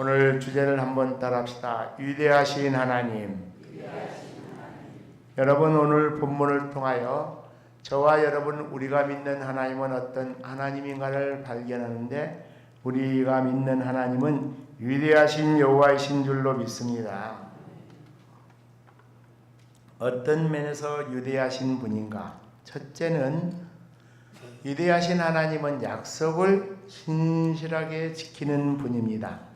오늘 주제를 한번 따라합시다. 위대하신 하나님. 여러분, 오늘 본문을 통하여 저와 여러분, 우리가 믿는 하나님은 어떤 하나님인가를 발견하는데, 우리가 믿는 하나님은 위대하신 여호와이신 줄로 믿습니다. 어떤 면에서 위대하신 분인가? 첫째는 위대하신 하나님은 약속을 신실하게 지키는 분입니다.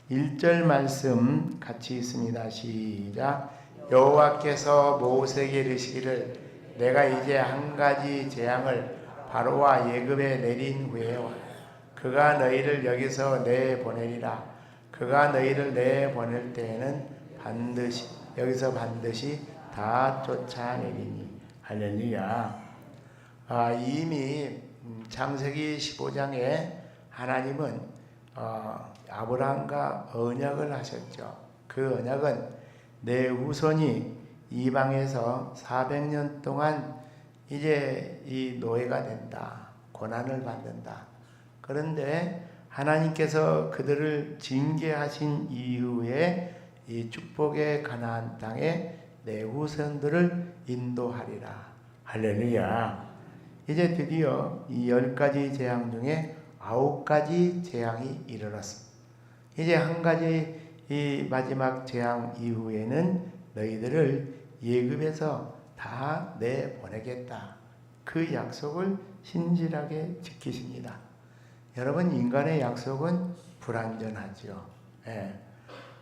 1절 말씀 같이 있습니다. 시작. 여호와께서 모세에게 이르시기를 내가 이제 한 가지 재앙을 바로와 예굽에 내린 후에 그가 너희를 여기서 내보내리라. 그가 너희를 내보낼 때에는 반드시 여기서 반드시 다 쫓아내리니. 할렐루야. 이미 창세기 15장에 하나님은 아브라함과 언약을 하셨죠. 그 언약은 내 후손이 이방에서 400년 동안 이제 이 노예가 된다. 고난을 받는다. 그런데 하나님께서 그들을 징계하신 이후에 이 축복의 가나안 땅에 내 후손들을 인도하리라. 할렐루야. 이제 드디어 이 10가지 재앙 중에 9가지 재앙이 이르렀습니다. 이제 한 가지 이 마지막 재앙 이후에는 너희들을 예굽에서 다 내보내겠다. 그 약속을 신실하게 지키십니다. 여러분, 인간의 약속은 불완전하죠.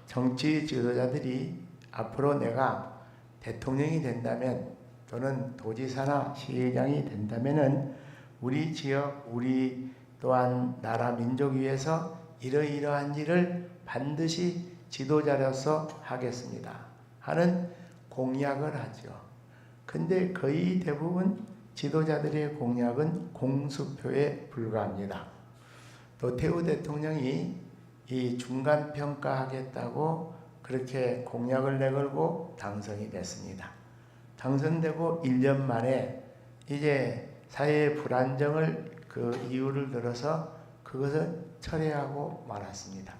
정치 지도자들이 앞으로 내가 대통령이 된다면 또는 도지사나 시의장이 된다면은 우리 지역, 우리 또한 나라 민족 위해서 이러이러한 일을 반드시 지도자로서 하겠습니다 하는 공약을 하죠. 근데 거의 대부분 지도자들의 공약은 공수표에 불과합니다. 노태우 대통령이 이 중간평가하겠다고 그렇게 공약을 내걸고 당선이 됐습니다. 당선되고 1년 만에 이제 사회의 불안정을 그 이유를 들어서 그것을 철회하고 말았습니다.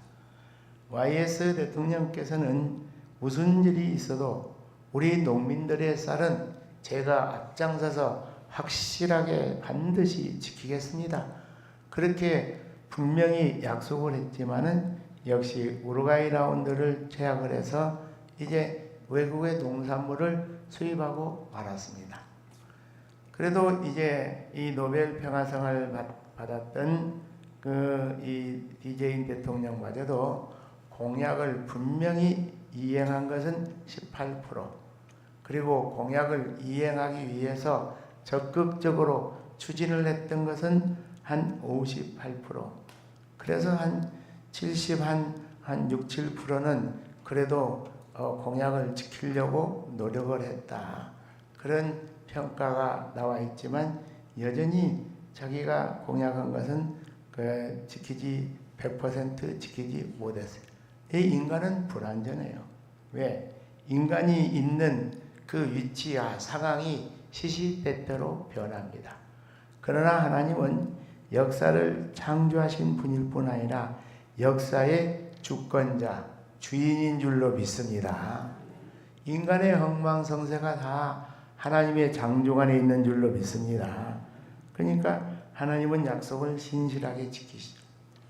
YS 대통령께서는 무슨 일이 있어도 우리 농민들의 쌀은 제가 앞장서서 확실하게 반드시 지키겠습니다. 그렇게 분명히 약속을 했지만은 역시 우루과이 라운드를 제약을 해서 이제 외국의 농산물을 수입하고 말았습니다. 그래도 이제 이 노벨 평화상을 받았던 이 디제인 대통령마저도 공약을 분명히 이행한 것은 18%, 그리고 공약을 이행하기 위해서 적극적으로 추진을 했던 것은 한 58%, 그래서 한 6, 7%는 그래도 공약을 지키려고 노력을 했다. 그런 평가가 나와 있지만 여전히 자기가 공약한 것은 100% 지키지 못했어요. 이 인간은 불완전해요. 왜? 인간이 있는 그 위치와 상황이 시시때때로 변합니다. 그러나 하나님은 역사를 창조하신 분일 뿐 아니라 역사의 주권자, 주인인 줄로 믿습니다. 인간의 흥망성쇠가 다 하나님의 장중 안에 있는 줄로 믿습니다. 그러니까 하나님은 약속을 신실하게 지키시죠.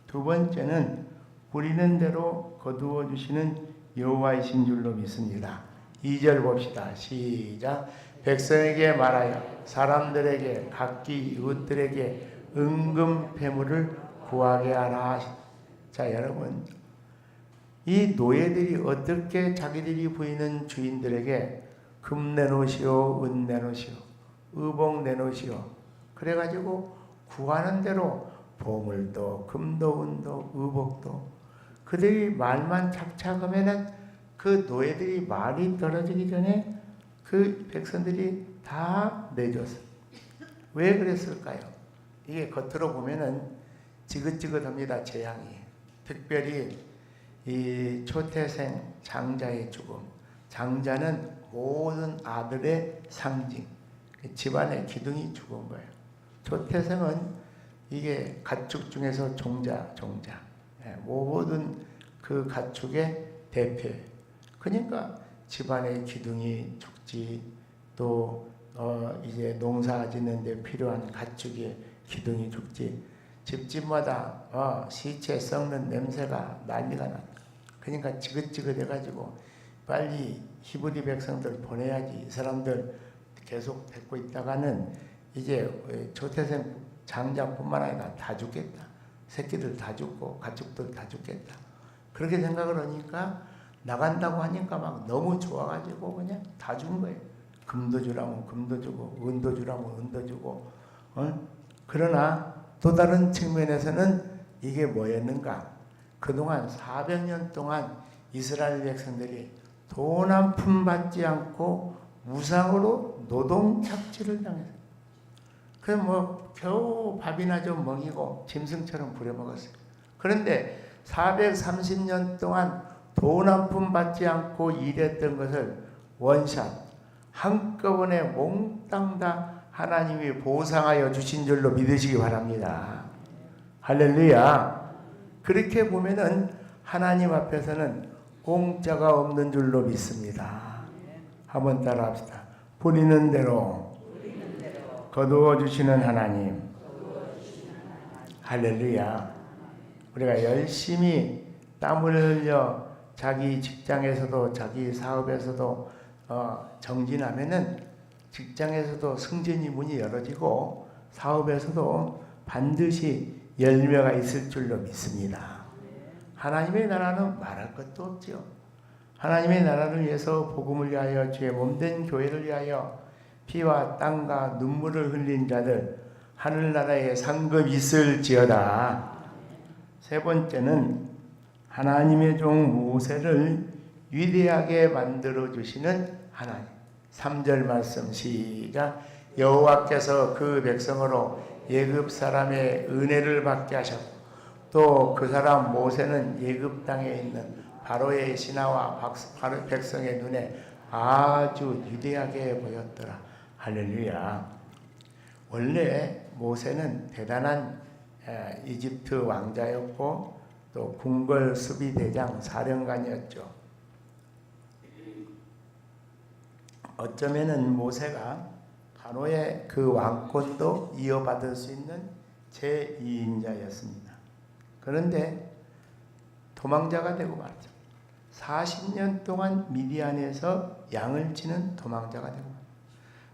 두 번째는 부리는 대로 거두어 주시는 여호와이신 줄로 믿습니다. 2절 봅시다. 시작. 백성에게 말하여 사람들에게 각기 이웃들에게 은금 패물을 구하게 하라. 자, 여러분, 이 노예들이 어떻게 자기들이 부리는 주인들에게 금 내놓으시오, 은 내놓으시오, 의복 내놓으시오, 그래가지고 구하는 대로 보물도 금도 은도 의복도, 그들이 말만 착착하면은 그 노예들이 말이 떨어지기 전에 그 백성들이 다 내줬어요. 왜 그랬을까요? 이게 겉으로 보면은 지긋지긋합니다. 재앙이. 특별히 이 초태생 장자의 죽음. 장자는 모든 아들의 상징, 집안의 기둥이 죽은 거예요. 초태생은 이게 가축 중에서 종자, 모든 그 가축의 대표. 그러니까 집안의 기둥이 죽지, 또 이제 농사 짓는데 필요한 가축의 기둥이 죽지, 집집마다 시체 썩는 냄새가 난리가 나. 그러니까 지긋지긋해가지고 빨리 히브리 백성들 보내야지. 이 사람들 계속 데리고 있다가는 이제 조태생 장자뿐만 아니라 다 죽겠다. 새끼들 다 죽고 가축들 다 죽겠다. 그렇게 생각을 하니까 나간다고 하니까 막 너무 좋아가지고 그냥 다 준 거예요. 금도 주라면 금도 주고, 은도 주라면 은도 주고. 그러나 또 다른 측면에서는 이게 뭐였는가? 그동안 400년 동안 이스라엘 백성들이 돈 한 푼 받지 않고 무상으로 노동 착취를 당했어요. 그래서 뭐 겨우 밥이나 좀 먹이고 짐승처럼 부려먹었어요. 그런데 430년 동안 돈 한 푼 받지 않고 일했던 것을 원샷 한꺼번에 몽땅 다 하나님이 보상하여 주신 줄로 믿으시기 바랍니다. 할렐루야. 그렇게 보면은 하나님 앞에서는 공짜가 없는 줄로 믿습니다. 한번 따라합시다. 뿌리는 대로 거두어 주시는 하나님. 할렐루야. 우리가 열심히 땀을 흘려 자기 직장에서도 자기 사업에서도 정진하면은 직장에서도 승진이 문이 열어지고 사업에서도 반드시 열매가 있을 줄로 믿습니다. 하나님의 나라는 말할 것도 없죠. 하나님의 나라를 위해서 복음을 위하여 주의 몸된 교회를 위하여 피와 땀과 눈물을 흘린 자들 하늘나라에 상급이 있을지어다. 세 번째는 하나님의 종 모세를 위대하게 만들어 주시는 하나님. 3절 말씀 시작. 여호와께서 그 백성으로 예굽 사람의 은혜를 받게 하셨고 또 그 사람 모세는 예굽 땅에 있는 바로의 신하와 백성의 눈에 아주 위대하게 보였더라. 할렐루야. 원래 모세는 대단한 이집트 왕자였고 또 궁궐 수비대장 사령관이었죠. 어쩌면은 모세가 바로의 그 왕권도 이어받을 수 있는 제2인자였습니다. 그런데 도망자가 되고 말죠. 40년 동안 미디안에서 양을 치는 도망자가 되고 말죠.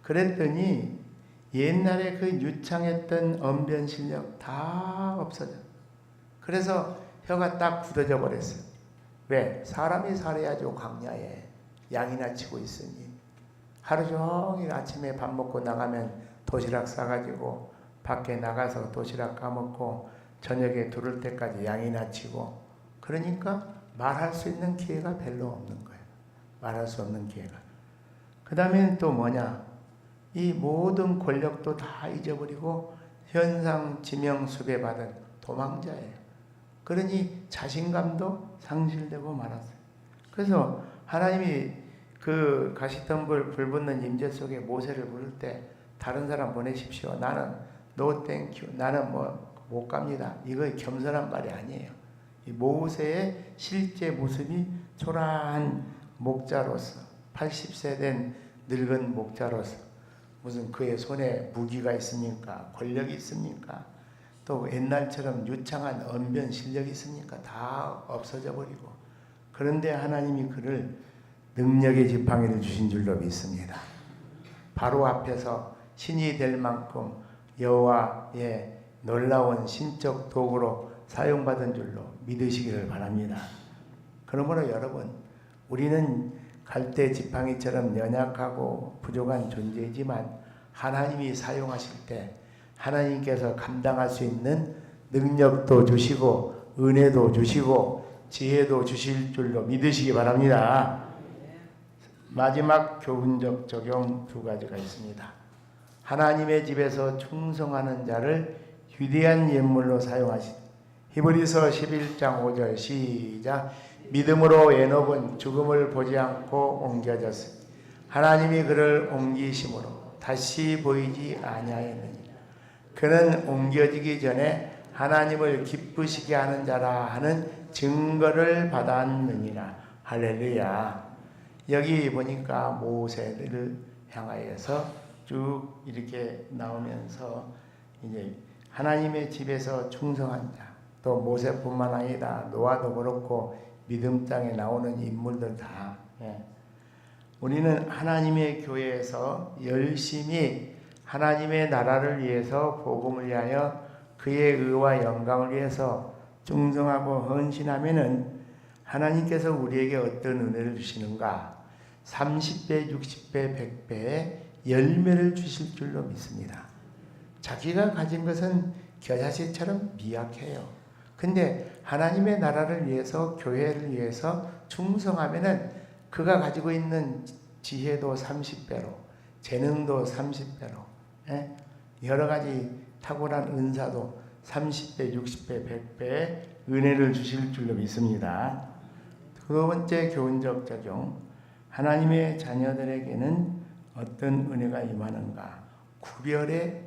그랬더니 옛날에 그 유창했던 언변 실력 다 없어져. 그래서 혀가 딱 굳어져 버렸어요. 왜? 사람이 살아야죠. 광야에 양이나 치고 있으니 하루 종일 아침에 밥 먹고 나가면 도시락 싸가지고 밖에 나가서 도시락 까먹고 저녁에 들을 때까지 양이나 치고 그러니까 말할 수 있는 기회가 별로 없는 거예요. 말할 수 없는 기회가. 그 다음엔 또 뭐냐? 이 모든 권력도 다 잊어버리고 현상 지명 수배받은 도망자예요. 그러니 자신감도 상실되고 말았어요. 그래서 하나님이 그 가시덤불 불붙는 임재 속에 모세를 부를 때 다른 사람 보내십시오. 나는 no thank you. 나는 못 갑니다. 이거 겸손한 말이 아니에요. 이 모세의 실제 모습이 초라한 목자로서 80세 된 늙은 목자로서 무슨 그의 손에 무기가 있습니까? 권력이 있습니까? 또 옛날처럼 유창한 언변 실력이 있습니까? 다 없어져 버리고 그런데 하나님이 그를 능력의 지팡이를 주신 줄로 믿습니다. 바로 앞에서 신이 될 만큼 여호와의 놀라운 신적 도구로 사용받은 줄로 믿으시기를 바랍니다. 그러므로 여러분, 우리는 갈대 지팡이처럼 연약하고 부족한 존재이지만 하나님이 사용하실 때 하나님께서 감당할 수 있는 능력도 주시고 은혜도 주시고 지혜도 주실 줄로 믿으시기 바랍니다. 마지막 교훈적 적용 두 가지가 있습니다. 하나님의 집에서 충성하는 자를 위대한 예물로 사용하신 히브리서 11장 5절 시작. 믿음으로 에녹은 죽음을 보지 않고 옮겨졌으니 하나님이 그를 옮기심으로 다시 보이지 아니하였느니라. 그는 옮겨지기 전에 하나님을 기쁘시게 하는 자라 하는 증거를 받았느니라. 할렐루야. 여기 보니까 모세를 향하여서 쭉 이렇게 나오면서 이제 하나님의 집에서 충성한 자, 또 모세뿐만 아니라 노아도 그렇고 믿음 땅에 나오는 인물들 다. 우리는 하나님의 교회에서 열심히 하나님의 나라를 위해서 복음을 위하여 그의 의와 영광을 위해서 충성하고 헌신하면은 하나님께서 우리에게 어떤 은혜를 주시는가? 30배, 60배, 100배의 열매를 주실 줄로 믿습니다. 자기가 가진 것은 겨자씨처럼 미약해요. 근데 하나님의 나라를 위해서, 교회를 위해서 충성하면은 그가 가지고 있는 지혜도 30배로, 재능도 30배로, 여러 가지 탁월한 은사도 30배, 60배, 100배의 은혜를 주실 줄로 믿습니다. 두 번째 교훈적 적용. 하나님의 자녀들에게는 어떤 은혜가 임하는가? 구별의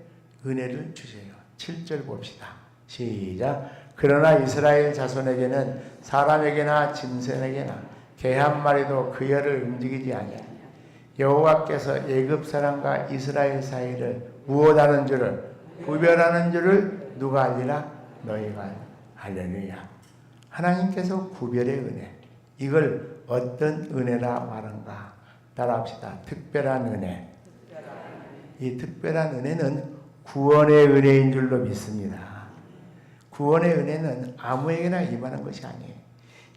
은혜를 주세요. 7절 봅시다. 시작. 그러나 이스라엘 자손에게는 사람에게나 짐승에게나 개 한 마리도 그 혀를 움직이지 아니하니 여호와께서 애굽 사람과 이스라엘 사이를 무엇하는 줄을 구별하는 줄을 누가 알리라? 너희가. 할렐루야. 하나님께서 구별의 은혜, 이걸 어떤 은혜라 말한가? 따라합시다. 특별한 은혜. 이 특별한 은혜는 구원의 은혜인 줄로 믿습니다. 구원의 은혜는 아무에게나 임하는 것이 아니에요.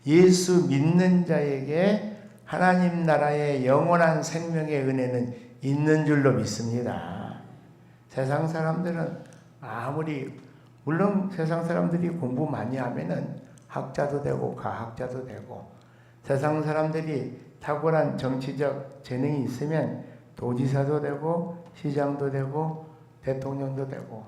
예수 믿는 자에게 하나님 나라의 영원한 생명의 은혜는 있는 줄로 믿습니다. 세상 사람들은 물론 세상 사람들이 공부 많이 하면은 학자도 되고 과학자도 되고, 세상 사람들이 탁월한 정치적 재능이 있으면 도지사도 되고 시장도 되고 대통령도 되고,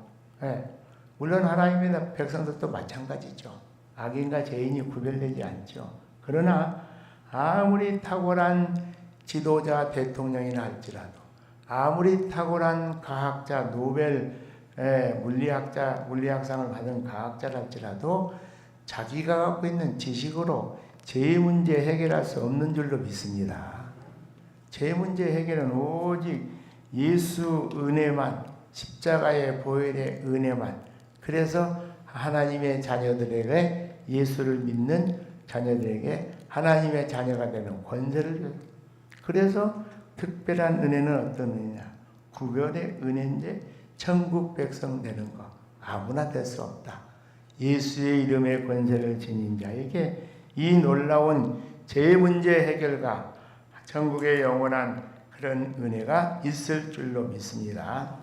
물론 하나님의 백성들도 마찬가지죠. 악인과 죄인이 구별되지 않죠. 그러나 아무리 탁월한 지도자 대통령이나 할지라도, 아무리 탁월한 과학자 노벨 물리학상을 받은 과학자라 할지라도 자기가 갖고 있는 지식으로 죄 문제 해결할 수 없는 줄로 믿습니다. 죄 문제 해결은 오직 예수 은혜만, 십자가의 보혈의 은혜만. 그래서 하나님의 자녀들에게, 예수를 믿는 자녀들에게 하나님의 자녀가 되는 권세를 줘요. 그래서 특별한 은혜는 어떤 은혜냐? 구별의 은혜인데 천국 백성 되는 거 아무나 될 수 없다. 예수의 이름의 권세를 지닌 자에게 이 놀라운 죄 문제 해결과 천국의 영원한 그런 은혜가 있을 줄로 믿습니다.